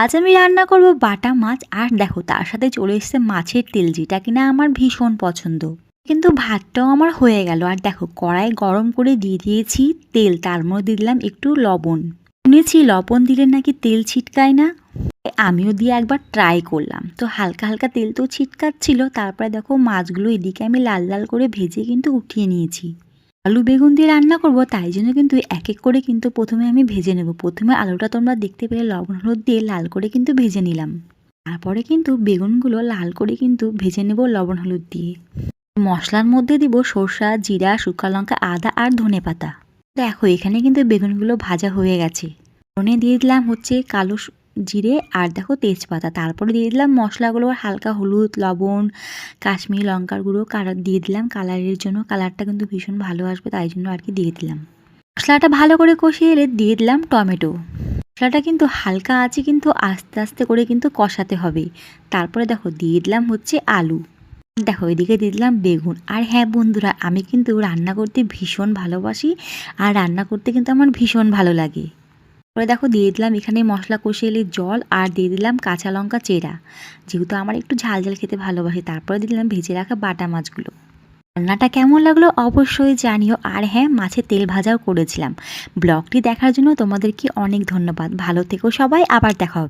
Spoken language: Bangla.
আজ আমি রান্না করব বাটা মাছ, আর দেখো তার সাথে চলে এসেছে মাছের তেল, যেটা কিনা আমার ভীষণ পছন্দ। কিন্তু ভাতটাও আমার হয়ে গেল। আর দেখো কড়াই গরম করে দিয়ে দিয়েছি তেল, তার মধ্যে দিয়ে দিলাম একটু লবণ। শুনেছি লবণ দিলে নাকি তেল ছিটকায় না, আমিও দিয়ে একবার ট্রাই করলাম। তো হালকা হালকা তেল তো ছিটকাচ্ছিল। তারপরে দেখো মাছগুলো এদিকে আমি লাল লাল করে ভেজে কিন্তু উঠিয়ে নিয়েছি। আলু বেগুন দিয়ে রান্না করব, তাই জন্য কিন্তু এক এক করে কিন্তু প্রথমে আমি ভেজে নেব। প্রথমে আলুটা তোমরা দেখতে পেলে লবণ হলুদ দিয়ে লাল করে কিন্তু ভেজে নিলাম। তারপরে কিন্তু বেগুনগুলো লাল করে কিন্তু ভেজে নেব লবণ হলুদ দিয়ে। মশলার মধ্যে দিব সরষা, জিরা, শুকনো লঙ্কা, আদা আর ধনেপাতা। দেখো এখানে কিন্তু বেগুনগুলো ভাজা হয়ে গেছে। ফোড়নে দিয়ে দিলাম হচ্ছে কালো জিরে আর দেখো তেজপাতা। তারপরে দিয়ে দিলাম মশলাগুলো, হালকা হলুদ, লবণ, কাশ্মীরি লঙ্কার গুঁড়ো দিয়ে দিলাম কালারের জন্য। কালারটা কিন্তু ভীষণ ভালো আসবে, তাই জন্য আর কি দিয়ে দিলাম। মশলাটা ভালো করে কষিয়ে এলে দিয়ে দিলাম টমেটো। মশলাটা কিন্তু হালকা আছে, কিন্তু আস্তে আস্তে করে কিন্তু কষাতে হবে। তারপরে দেখো দিয়ে দিলাম হচ্ছে আলু। দেখো এদিকে দিয়ে দিলাম বেগুন। আর হ্যাঁ বন্ধুরা, আমি কিন্তু রান্না করতে ভীষণ ভালোবাসি, আর রান্না করতে কিন্তু আমার ভীষণ ভালো লাগে। পরে দেখো দিয়ে দিলাম এখানে মশলা কষিয়ে এলে জল, আর দিয়ে দিলাম কাঁচা লঙ্কা চেরা, যেহেতু আমার একটু ঝাল ঝাল খেতে ভালোবাসি। তারপরে দিয়ে দিলাম ভেজে রাখা বাটা মাছগুলো। রান্নাটা কেমন লাগলো অবশ্যই জানিও। আর হ্যাঁ, মাছের তেল ভাজাও করেছিলাম। ব্লগটি দেখার জন্য তোমাদেরকে অনেক ধন্যবাদ। ভালো থেকো সবাই, আবার দেখা হবে।